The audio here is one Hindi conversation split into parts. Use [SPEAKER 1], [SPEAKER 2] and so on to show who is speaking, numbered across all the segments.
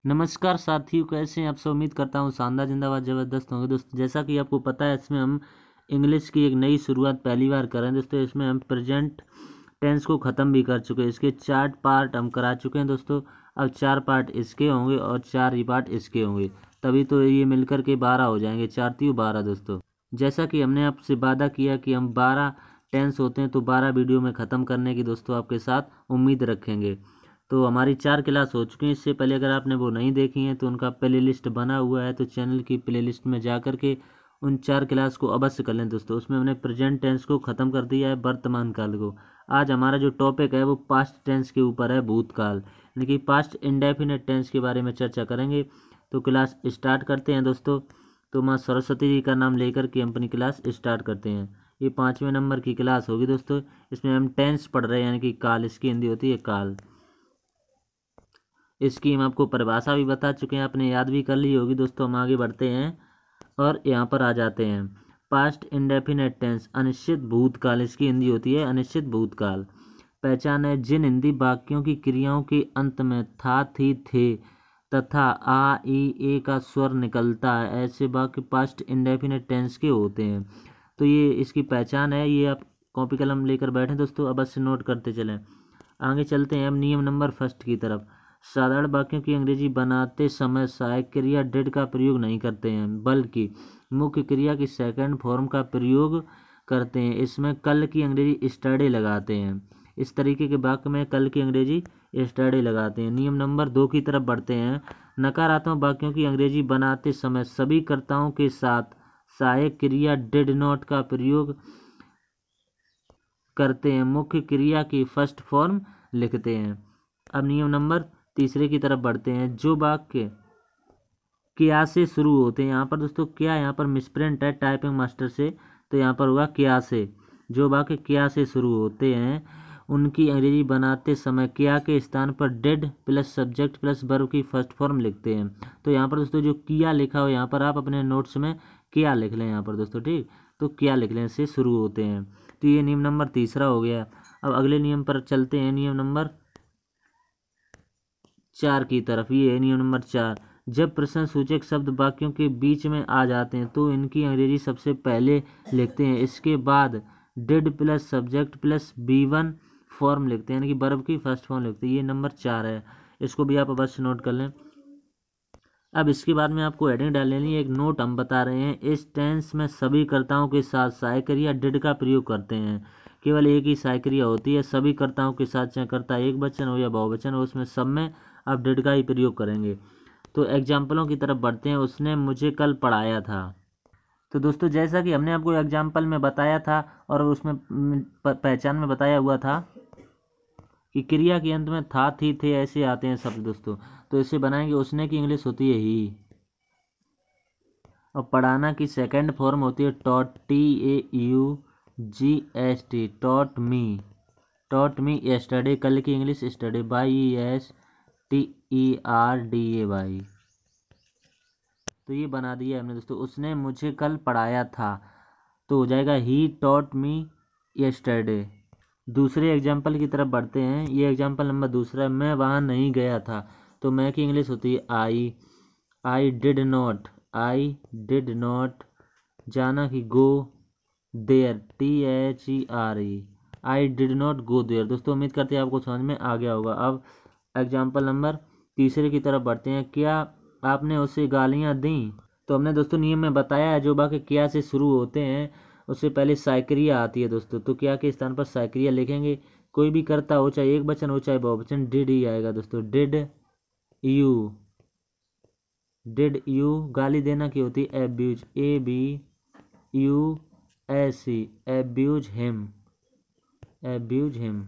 [SPEAKER 1] नमस्कार साथियों, कैसे हैं आप सब। उम्मीद करता हूँ शानदार जिंदाबाद जबरदस्त होंगे दोस्तों। जैसा कि आपको पता है, इसमें हम इंग्लिश की एक नई शुरुआत पहली बार कर रहे हैं दोस्तों। इसमें हम प्रेजेंट टेंस को ख़त्म भी कर चुके हैं। इसके 4 पार्ट हम करा चुके हैं दोस्तों। अब 4 पार्ट इसके होंगे और 4 ही पार्ट इसके होंगे, तभी तो ये मिलकर के 12 हो जाएंगे। 4 3 12 दोस्तों। जैसा कि हमने आपसे वादा किया कि हम 12 टेंस होते हैं तो 12 वीडियो में ख़त्म करने की दोस्तों आपके साथ उम्मीद रखेंगे। तो हमारी 4 क्लास हो चुकी हैं। इससे पहले अगर आपने वो नहीं देखी हैं तो उनका प्लेलिस्ट बना हुआ है, तो चैनल की प्लेलिस्ट में जा कर के उन 4 क्लास को अवश्य कर लें दोस्तों। उसमें हमने प्रेजेंट टेंस को ख़त्म कर दिया है, वर्तमान काल को। आज हमारा जो टॉपिक है वो पास्ट टेंस के ऊपर है, भूतकाल, यानी कि पास्ट इंडेफिनिट टेंस के बारे में चर्चा करेंगे। तो क्लास स्टार्ट करते हैं दोस्तों। तो माँ सरस्वती जी का नाम लेकर के हम अपनी क्लास स्टार्ट करते हैं। ये 5वें नंबर की क्लास होगी दोस्तों। इसमें हम टेंस पढ़ रहे हैं, यानी कि काल। इसकी हिंदी होती है काल। इसकी हम आपको परिभाषा भी बता चुके हैं, आपने याद भी कर ली होगी दोस्तों। हम आगे बढ़ते हैं और यहाँ पर आ जाते हैं। पास्ट इंडेफिनेट टेंस, अनिश्चित भूतकाल। इसकी हिंदी होती है अनिश्चित भूतकाल। पहचान है, जिन हिंदी वाक्यों की क्रियाओं के अंत में था, थी, थे तथा आ, ई, ए का स्वर निकलता है, ऐसे वाक्य पास्ट इंडेफिनेट टेंस के होते हैं। तो ये इसकी पहचान है। ये आप कॉपी कलम लेकर बैठे दोस्तों, अवश्य नोट करते चलें। आगे चलते हैं अब नियम नंबर फर्स्ट की तरफ। साधारण वाक्यों की अंग्रेजी बनाते समय सहायक क्रिया डिड का प्रयोग नहीं करते हैं, बल्कि मुख्य क्रिया की सेकंड फॉर्म का प्रयोग करते हैं। इसमें कल की अंग्रेजी स्टडी लगाते हैं। इस तरीके के वाक्य में कल की अंग्रेजी स्टडी लगाते हैं। नियम नंबर 2 की तरफ बढ़ते हैं। नकारात्मक वाक्यों की अंग्रेजी बनाते समय सभी कर्ताओं के साथ सहायक क्रिया डिड नॉट का प्रयोग करते हैं। मुख्य क्रिया की फर्स्ट फॉर्म लिखते हैं। अब नियम नंबर तीसरे की तरफ बढ़ते हैं। जो वाक्य क्या से शुरू होते हैं, यहाँ पर दोस्तों क्या, यहाँ पर मिसप्रिंट है टाइपिंग मास्टर से, तो यहाँ पर होगा क्या से। जो वाक्य क्या से शुरू होते हैं उनकी अंग्रेजी बनाते समय क्या के स्थान पर did plus subject plus verb की फर्स्ट फॉर्म लिखते हैं। तो यहाँ पर दोस्तों जो किया लिखा हो, यहाँ पर आप अपने नोट्स में क्या लिख लें यहाँ पर दोस्तों, ठीक। तो क्या लिख लें से शुरू होते हैं। तो ये नियम नंबर तीसरा हो गया। अब अगले नियम पर चलते हैं, नियम नंबर 4 की तरफ। ये है नियम नंबर 4। जब प्रश्न सूचक शब्द वाक्यों के बीच में आ जाते हैं तो इनकी अंग्रेजी सबसे पहले लिखते हैं। इसके बाद did plus subject plus B1 form लिखते हैं, यानी कि वर्ब की फर्स्ट फॉर्म लिखते हैं। ये नंबर 4 है, इसको भी आप अवश्य नोट कर लें। अब इसके बाद में आपको हेडिंग डाल लेनी है। एक नोट हम बता रहे हैं, इस टेंस में सभी कर्ताओं के साथ सहायक क्रिया डिड का प्रयोग करते हैं। केवल एक ही सहायक क्रिया होती है। सभी कर्ताओं के साथ, चाहे कर्ता एक वचन हो या बहुवचन हो, उसमें सब में आप डिड का ही प्रयोग करेंगे। तो एग्जाम्पलों की तरफ बढ़ते हैं। उसने मुझे कल पढ़ाया था। तो दोस्तों जैसा कि हमने आपको एग्जाम्पल में बताया था और उसमें पहचान में बताया हुआ था कि क्रिया के अंत में था, थी, थे ऐसे आते हैं शब्द दोस्तों। तो इसे बनाएंगे। उसने की इंग्लिश होती है ही, और पढ़ाना की सेकंड फॉर्म होती है taught, TAUGST, taught me. Taught me yesterday, कल की इंग्लिश स्टडी, YESTERDAY। तो ये बना दिया हमने दोस्तों। उसने मुझे कल पढ़ाया था, तो हो जाएगा ही टॉट मी यस्टरडे। दूसरे एग्जाम्पल की तरफ बढ़ते हैं। ये एग्जाम्पल नंबर दूसरा है। मैं वहाँ नहीं गया था, तो मैं की इंग्लिश होती है आई डिड नॉट। जाना की go there, THERE, I did not go there. दोस्तों उम्मीद करते हैं आपको समझ में आ गया होगा। अब एग्जाम्पल नंबर तीसरे की तरफ बढ़ते हैं। क्या आपने उसे गालियाँ दी? तो हमने दोस्तों नियम में बताया है, जो वाक्य क्या से शुरू होते हैं उससे पहले साइक्रिया आती है दोस्तों। तो क्या के स्थान पर साइक्रिया लिखेंगे। कोई भी करता हो, चाहे एक वचन हो चाहे बहुवचन, डिड ही आएगा दोस्तों। Did you. गाली देना की होती है एब्यूज, ABUSE, एब्यूज हिम।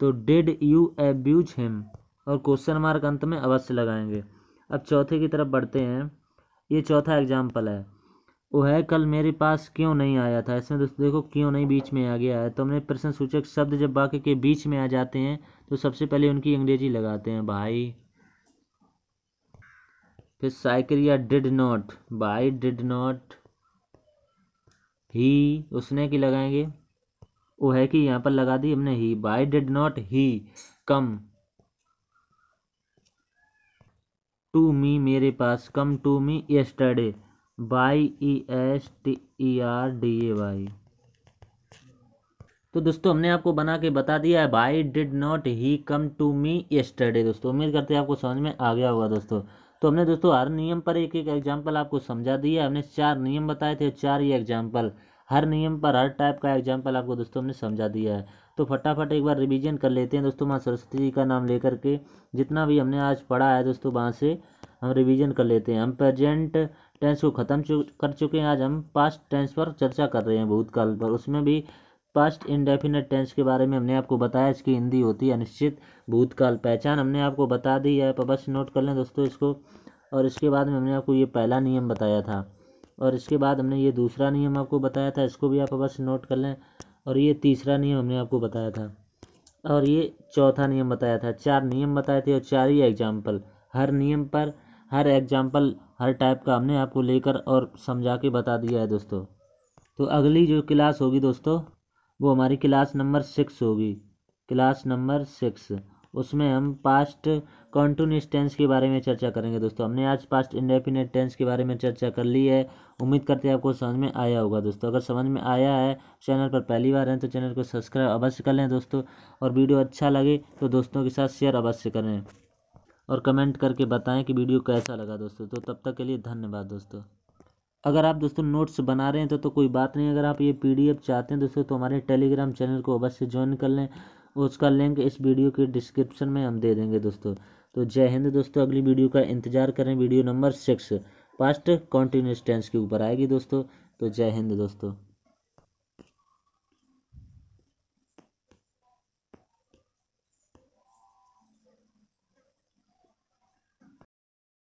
[SPEAKER 1] तो डिड यू एब्यूज हिम, और क्वेश्चन मार्क अंत में अवश्य लगाएंगे। अब चौथे की तरफ बढ़ते हैं। ये चौथा एग्जाम्पल है। वह कल मेरे पास क्यों नहीं आया था। इसमें दोस्तों देखो क्यों नहीं बीच में आ गया है। तो हमने प्रश्न सूचक शब्द जब वाक्य के बीच में आ जाते हैं तो सबसे पहले उनकी अंग्रेजी लगाते हैं, भाई। फिर साइक्रिया डिड नॉट, भाई डिड नॉट। ही, उसने की लगाएंगे, वो है कि यहाँ पर लगा दी हमने ही, भाई did not he come. To me मेरे पास, come to me yesterday, YESTERDAY। तो दोस्तों हमने आपको बना के बता दिया है, why did not he come to me yesterday. दोस्तों उम्मीद करते हैं आपको समझ में आ गया होगा दोस्तों। तो हमने दोस्तों हर नियम पर एक एक एग्जाम्पल आपको समझा दिया। हमने 4 नियम बताए थे, 4 ही एग्जाम्पल, हर नियम पर हर टाइप का एग्जाम्पल आपको दोस्तों हमने समझा दिया है। तो फटाफट एक बार रिवीजन कर लेते हैं दोस्तों, माँ सरस्वती जी का नाम लेकर के जितना भी हमने आज पढ़ा है दोस्तों, वहाँ से हम रिवीजन कर लेते हैं। हम प्रेजेंट टेंस को ख़त्म कर चुके हैं, आज हम पास्ट टेंस पर चर्चा कर रहे हैं, भूतकाल पर। उसमें भी पास्ट इंडेफिनेट टेंस के बारे में हमने आपको बताया, इसकी हिंदी होती है अनिश्चित भूतकाल। पहचान हमने आपको बता दी है, पर बस नोट कर लें दोस्तों इसको। और इसके बाद में हमने आपको ये पहला नियम बताया था, और इसके बाद हमने ये दूसरा नियम आपको बताया था, इसको भी आप बस नोट कर लें। और ये तीसरा नियम हमने आपको बताया था, और ये चौथा नियम बताया था। 4 नियम बताए थे और 4 ही एग्जाम्पल। हर नियम पर हर एग्जाम्पल हर टाइप का हमने आपको लेकर और समझा के बता दिया है दोस्तों। तो अगली जो क्लास होगी दोस्तों, वो हमारी क्लास नंबर 6 होगी, क्लास नंबर 6। उसमें हम पास्ट कॉन्टिन्यूस टेंस के बारे में चर्चा करेंगे दोस्तों। हमने आज पास्ट इंडेफिनिट टेंस के बारे में चर्चा कर ली है। उम्मीद करते हैं आपको समझ में आया होगा दोस्तों। अगर समझ में आया है, चैनल पर पहली बार हैं तो चैनल को सब्सक्राइब अवश्य कर लें दोस्तों। और वीडियो अच्छा लगे तो दोस्तों के साथ शेयर अवश्य करें, और कमेंट करके बताएं कि वीडियो कैसा लगा दोस्तों। तो तब तक के लिए धन्यवाद दोस्तों। अगर आप दोस्तों नोट्स बना रहे हैं तो कोई बात नहीं, अगर आप ये PDF चाहते हैं दोस्तों तो हमारे टेलीग्राम चैनल को अवश्य ज्वाइन कर लें। उसका लिंक इस वीडियो के डिस्क्रिप्शन में हम दे देंगे दोस्तों। तो जय हिंद दोस्तों, अगली वीडियो का इंतजार करें। Video number 6 past continuous tense के ऊपर आएगी दोस्तों। तो जय हिंद दोस्तों।